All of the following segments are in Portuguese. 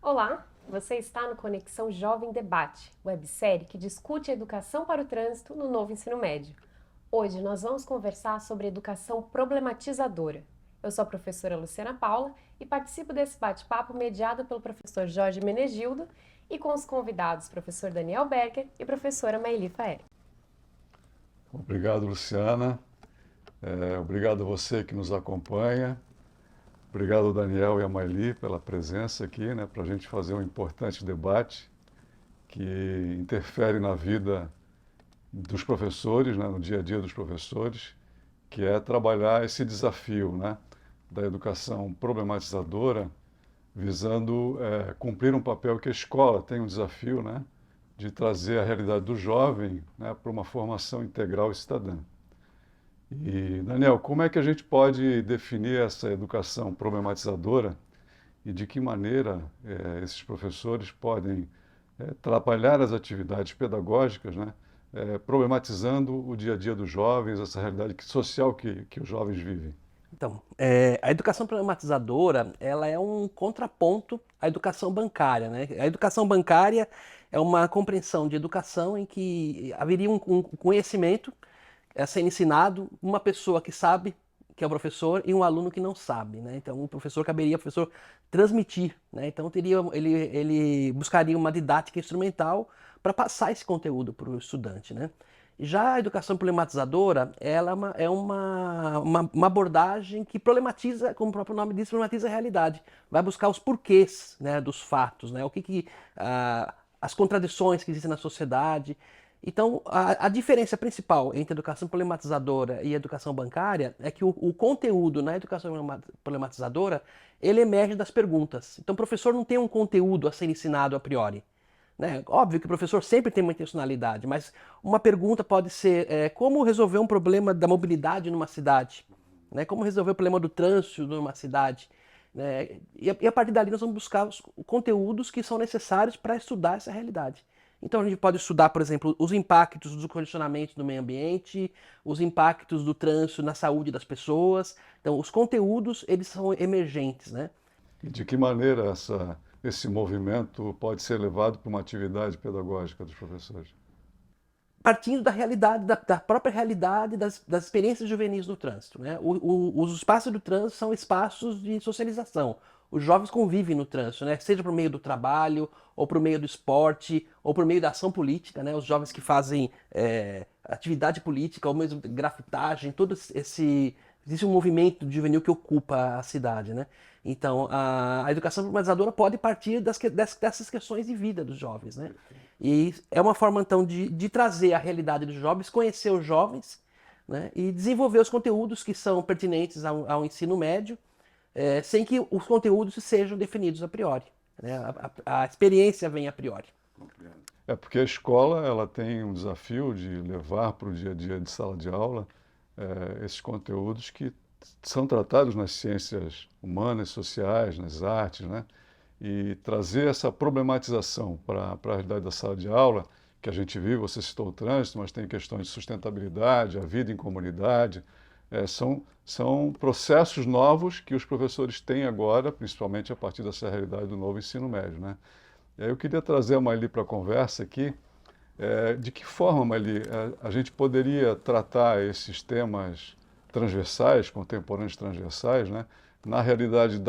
Olá, você está no Conexão Jovem Debate, websérie que discute a educação para o trânsito no novo ensino médio. Hoje nós vamos conversar sobre educação problematizadora. Eu sou a professora Luciana Paula e participo desse bate-papo mediado pelo professor Jorge Menegildo e com os convidados professor Daniel Berger e professora Maili Faeri. Obrigado, Luciana. Obrigado a você que nos acompanha. Obrigado, Daniel e a Maili, pela presença aqui, né, para a gente fazer um importante debate que interfere na vida dos professores, né, no dia a dia dos professores, que é trabalhar esse desafio, né, da educação problematizadora, visando cumprir um papel que a escola tem um desafio, né, de trazer a realidade do jovem, né, para uma formação integral e cidadã. E, Daniel, como é que a gente pode definir essa educação problematizadora e de que maneira esses professores podem trabalhar as atividades pedagógicas, né, problematizando o dia a dia dos jovens, essa realidade social que os jovens vivem? Então, a educação problematizadora, ela é um contraponto à educação bancária, né? A educação bancária é uma compreensão de educação em que haveria um conhecimento a ser ensinado, uma pessoa que sabe, que é o professor, e um aluno que não sabe, né? Então, o professor caberia ao professor transmitir, né? Então, ele buscaria uma didática instrumental para passar esse conteúdo para o estudante, né? Já a educação problematizadora, ela é uma abordagem que problematiza, como o próprio nome diz, problematiza a realidade. Vai buscar os porquês, né, dos fatos, né, as contradições que existem na sociedade. Então, a diferença principal entre a educação problematizadora e a educação bancária é que o conteúdo na educação problematizadora, ele emerge das perguntas. Então, o professor não tem um conteúdo a ser ensinado a priori. Né? Óbvio que o professor sempre tem uma intencionalidade, mas uma pergunta pode ser como resolver um problema da mobilidade numa cidade? Né? Como resolver o problema do trânsito numa cidade? Né? E a partir dali nós vamos buscar os conteúdos que são necessários para estudar essa realidade. Então a gente pode estudar, por exemplo, os impactos do condicionamento do meio ambiente, os impactos do trânsito na saúde das pessoas. Então os conteúdos, eles são emergentes, né? E de que maneira esse movimento pode ser levado para uma atividade pedagógica dos professores? Partindo da realidade, da própria realidade das experiências juvenis no trânsito. Né? Os espaços do trânsito são espaços de socialização. Os jovens convivem no trânsito, né? Seja por meio do trabalho, ou por meio do esporte, ou por meio da ação política. Né? Os jovens que fazem atividade política, ou mesmo grafitagem, todo esse... Existe um movimento juvenil que ocupa a cidade. Né? Então, a educação problematizadora pode partir dessas questões de vida dos jovens. Né? E é uma forma, então, de trazer a realidade dos jovens, conhecer os jovens, né, e desenvolver os conteúdos que são pertinentes ao ensino médio, sem que os conteúdos sejam definidos a priori. Né? A experiência vem a priori. É porque a escola ela tem um desafio de levar para o dia a dia de sala de aula esses conteúdos que são tratados nas ciências humanas, sociais, nas artes, né? E trazer essa problematização para a realidade da sala de aula, que a gente vive, você citou o trânsito, mas tem questões de sustentabilidade, a vida em comunidade, são processos novos que os professores têm agora, principalmente a partir dessa realidade do novo ensino médio, né? E aí eu queria trazer a Maili para a conversa aqui, de que forma, Maili, a gente poderia tratar esses temas transversais, contemporâneos transversais, né, na realidade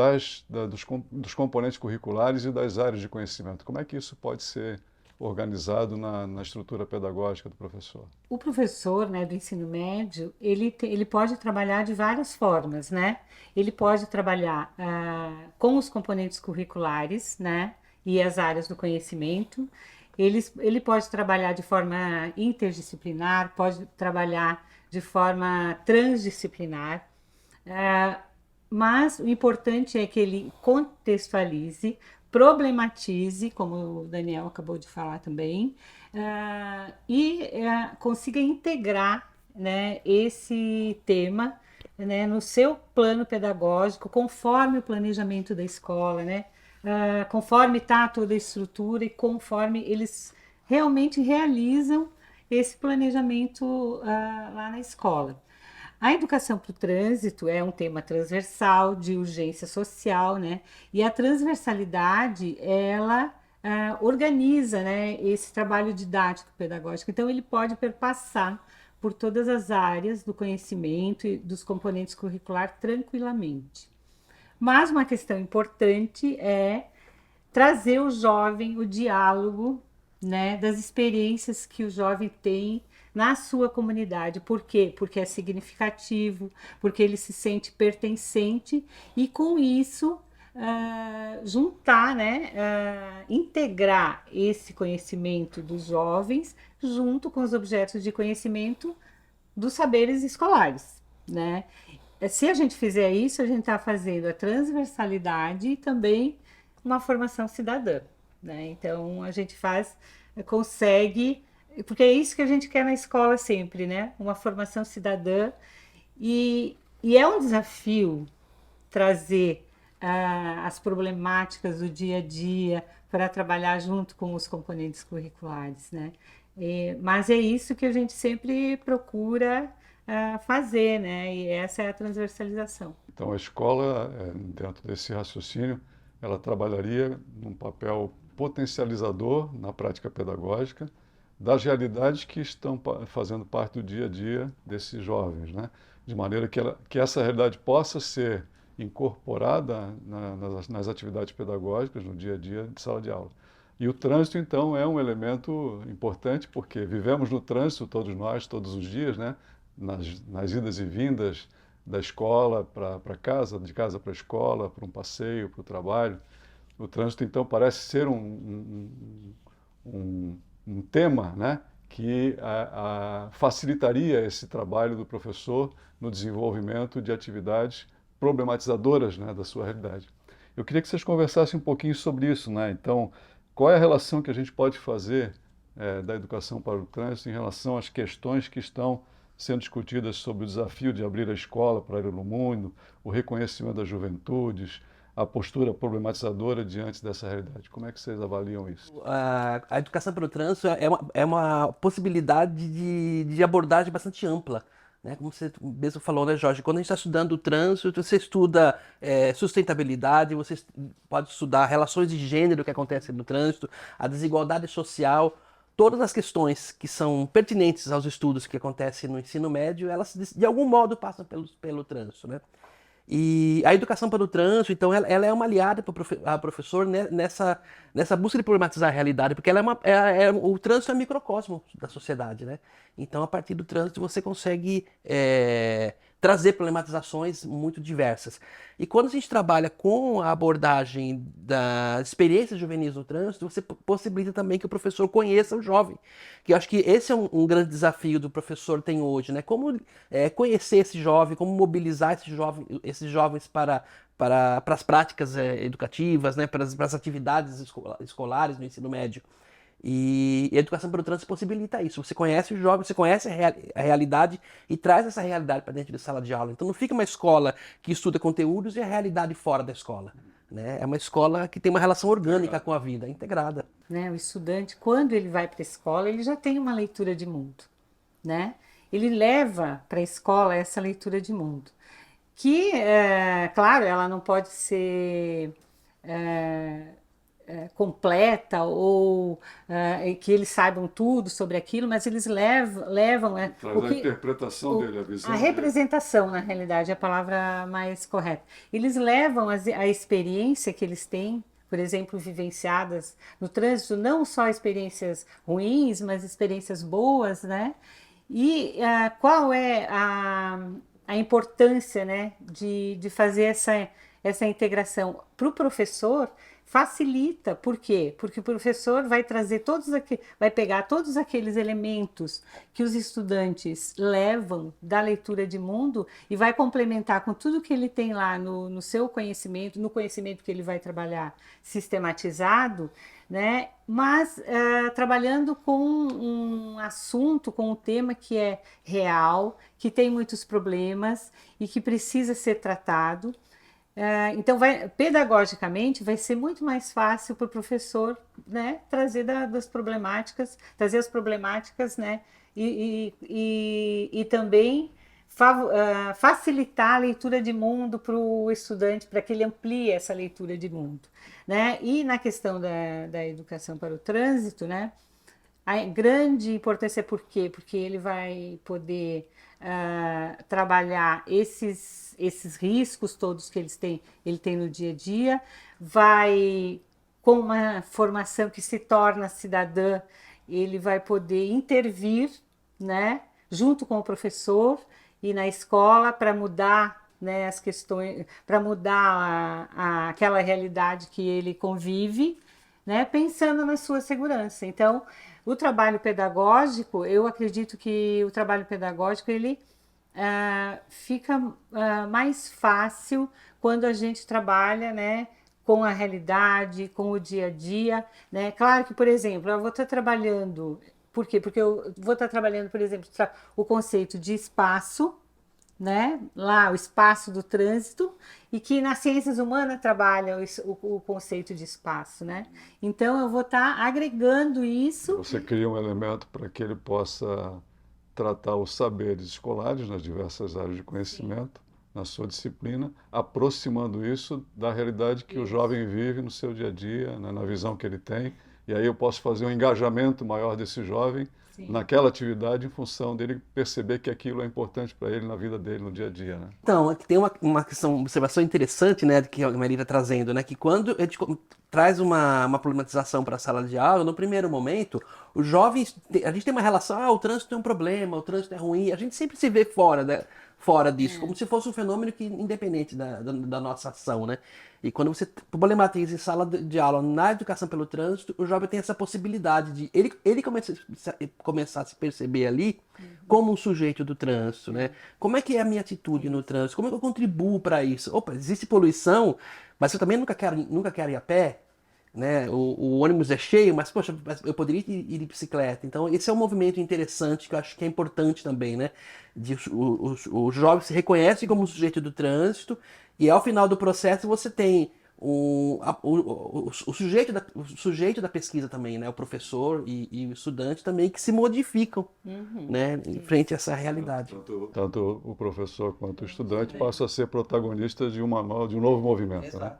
dos componentes curriculares e das áreas de conhecimento. Como é que isso pode ser organizado na estrutura pedagógica do professor? O professor, né, do ensino médio, ele pode trabalhar de várias formas, né? Ele pode trabalhar com os componentes curriculares, né, e as áreas do conhecimento. Ele pode trabalhar de forma interdisciplinar, pode trabalhar de forma transdisciplinar. Mas o importante é que ele contextualize, problematize, como o Daniel acabou de falar também, consiga integrar, né, esse tema, né, no seu plano pedagógico, conforme o planejamento da escola, né, conforme está toda a estrutura e conforme eles realmente realizam esse planejamento lá na escola. A educação para o trânsito é um tema transversal, de urgência social, né? E a transversalidade, ela organiza, né, esse trabalho didático pedagógico. Então, ele pode perpassar por todas as áreas do conhecimento e dos componentes curriculares tranquilamente. Mas uma questão importante é trazer o jovem, o diálogo, né, das experiências que o jovem tem na sua comunidade. Por quê? Porque é significativo, porque ele se sente pertencente e com isso juntar, né, integrar esse conhecimento dos jovens junto com os objetos de conhecimento dos saberes escolares, né? Se a gente fizer isso, a gente está fazendo a transversalidade e também uma formação cidadã, né? Então a gente consegue, porque é isso que a gente quer na escola sempre, né? Uma formação cidadã e é um desafio trazer as problemáticas do dia a dia para trabalhar junto com os componentes curriculares, né? Mas é isso que a gente sempre procura fazer, né? E essa é a transversalização. Então, a escola, dentro desse raciocínio, ela trabalharia num papel potencializador na prática pedagógica das realidades que estão fazendo parte do dia a dia desses jovens, né? De maneira que essa realidade possa ser incorporada nas atividades pedagógicas, no dia a dia de sala de aula. E o trânsito, então, é um elemento importante, porque vivemos no trânsito, todos nós, todos os dias, né? Nas idas e vindas da escola para casa, de casa para a escola, para um passeio, para o trabalho. O trânsito, então, parece ser um tema, né, que facilitaria esse trabalho do professor no desenvolvimento de atividades problematizadoras, né, da sua realidade. Eu queria que vocês conversassem um pouquinho sobre isso, né? Então, qual é a relação que a gente pode fazer da educação para o trânsito em relação às questões que estão sendo discutidas sobre o desafio de abrir a escola para ir no mundo, o reconhecimento das juventudes, a postura problematizadora diante dessa realidade. Como é que vocês avaliam isso? A educação pelo trânsito é uma possibilidade de abordagem bastante ampla. Né? Como você mesmo falou, né, Jorge? Quando a gente está estudando o trânsito, você estuda sustentabilidade, você pode estudar relações de gênero que acontecem no trânsito, a desigualdade social. Todas as questões que são pertinentes aos estudos que acontecem no ensino médio, elas de algum modo passam pelo trânsito, né? E a educação para o trânsito, então, ela é uma aliada para o professor nessa busca de problematizar a realidade, porque o trânsito é um microcosmo da sociedade, né? Então, a partir do trânsito, você consegue trazer problematizações muito diversas. E quando a gente trabalha com a abordagem das experiências juvenis no trânsito, você possibilita também que o professor conheça o jovem. Que eu acho que esse é um grande desafio do professor tem hoje, né? Como conhecer esse jovem, como mobilizar esses jovens para as práticas educativas, né? Para as atividades escolares no ensino médio. E a educação pelo trânsito possibilita isso. Você conhece o jovem, você conhece a realidade e traz essa realidade para dentro da sala de aula. Então não fica uma escola que estuda conteúdos e a realidade fora da escola. Né? É uma escola que tem uma relação orgânica com a vida, integrada. Né? O estudante, quando ele vai para a escola, ele já tem uma leitura de mundo. Né? Ele leva para a escola essa leitura de mundo. Que, claro, ela não pode ser completa ou que eles saibam tudo sobre aquilo, mas eles levam Traz a interpretação dele, a visão a representação, na realidade, é a palavra mais correta. Eles levam a experiência que eles têm, por exemplo, vivenciadas no trânsito, não só experiências ruins, mas experiências boas, né? E qual é a importância, né, de fazer essa integração para o professor? Facilita, por quê? Porque o professor vai trazer vai pegar todos aqueles elementos que os estudantes levam da leitura de mundo e vai complementar com tudo que ele tem lá no seu conhecimento, no conhecimento que ele vai trabalhar sistematizado, né? Mas trabalhando com um assunto, com um tema que é real, que tem muitos problemas e que precisa ser tratado. Então, pedagogicamente, vai ser muito mais fácil para o professor, né, trazer trazer as problemáticas, né, e também facilitar a leitura de mundo para o estudante, para que ele amplie essa leitura de mundo, né? E na questão da educação para o trânsito, né? A grande importância por quê? Porque ele vai poder trabalhar esses riscos todos que ele tem no dia a dia, vai, com uma formação que se torna cidadã, ele vai poder intervir, né, junto com o professor e na escola para mudar, né, as questões, para mudar aquela realidade que ele convive, né, pensando na sua segurança. Então, o trabalho pedagógico, eu acredito que o trabalho pedagógico ele fica mais fácil quando a gente trabalha, né, com a realidade, com o dia a dia, né? Claro que, por exemplo, eu vou estar trabalhando, por quê? Porque eu vou estar trabalhando, por exemplo, o conceito de espaço, né? Lá o espaço do trânsito, e que nas ciências humanas trabalha o conceito de espaço, né? Então eu vou estar agregando isso. Você cria um elemento para que ele possa tratar os saberes escolares nas diversas áreas de conhecimento, na sua disciplina, aproximando isso da realidade que o jovem vive no seu dia a dia, né, na visão que ele tem, e aí eu posso fazer um engajamento maior desse jovem naquela atividade em função dele perceber que aquilo é importante para ele na vida dele, no dia a dia, né? Então, aqui tem uma questão, uma observação interessante, né, que a Maria está trazendo, né, que quando a gente traz uma problematização para a sala de aula, no primeiro momento, os jovens, a gente tem uma relação, o trânsito é um problema, o trânsito é ruim, a gente sempre se vê fora disso, como se fosse um fenômeno que independente da nossa ação, né? E quando você problematiza em sala de aula na educação pelo trânsito, o jovem tem essa possibilidade de ele começar a se perceber ali como um sujeito do trânsito, né? Como é que é a minha atitude no trânsito? Como é que eu contribuo para isso? Opa, existe poluição, mas eu também nunca quero ir a pé, né? O ônibus é cheio, mas poxa, eu poderia ir de bicicleta. Então esse é um movimento interessante que eu acho que é importante também, né? O jovem se reconhece como um sujeito do trânsito e ao final do processo você tem o sujeito da pesquisa também, né? O professor e o estudante também que se modificam, né? Em frente a essa realidade. Tanto o professor quanto o estudante passam a ser protagonistas de um novo movimento, né?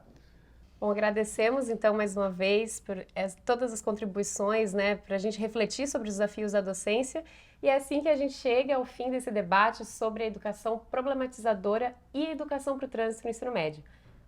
Bom, agradecemos então mais uma vez por todas as contribuições, né, para a gente refletir sobre os desafios da docência. E é assim que a gente chega ao fim desse debate sobre a educação problematizadora e a educação para o trânsito no ensino médio.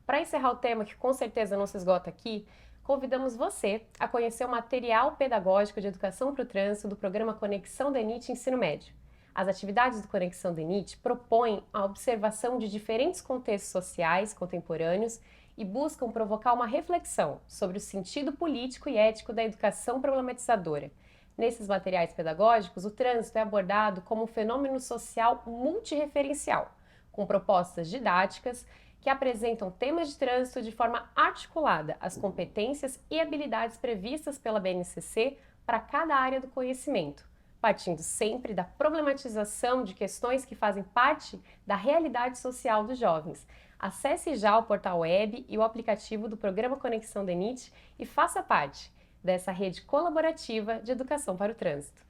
Para encerrar o tema, que com certeza não se esgota aqui, convidamos você a conhecer o material pedagógico de educação para o trânsito do programa Conexão DENIT Ensino Médio. As atividades do Conexão DENIT propõem a observação de diferentes contextos sociais contemporâneos e buscam provocar uma reflexão sobre o sentido político e ético da educação problematizadora. Nesses materiais pedagógicos, o trânsito é abordado como um fenômeno social multirreferencial, com propostas didáticas que apresentam temas de trânsito de forma articulada às competências e habilidades previstas pela BNCC para cada área do conhecimento, partindo sempre da problematização de questões que fazem parte da realidade social dos jovens. Acesse já o portal web e o aplicativo do programa Conexão DENIT e faça parte dessa rede colaborativa de educação para o trânsito.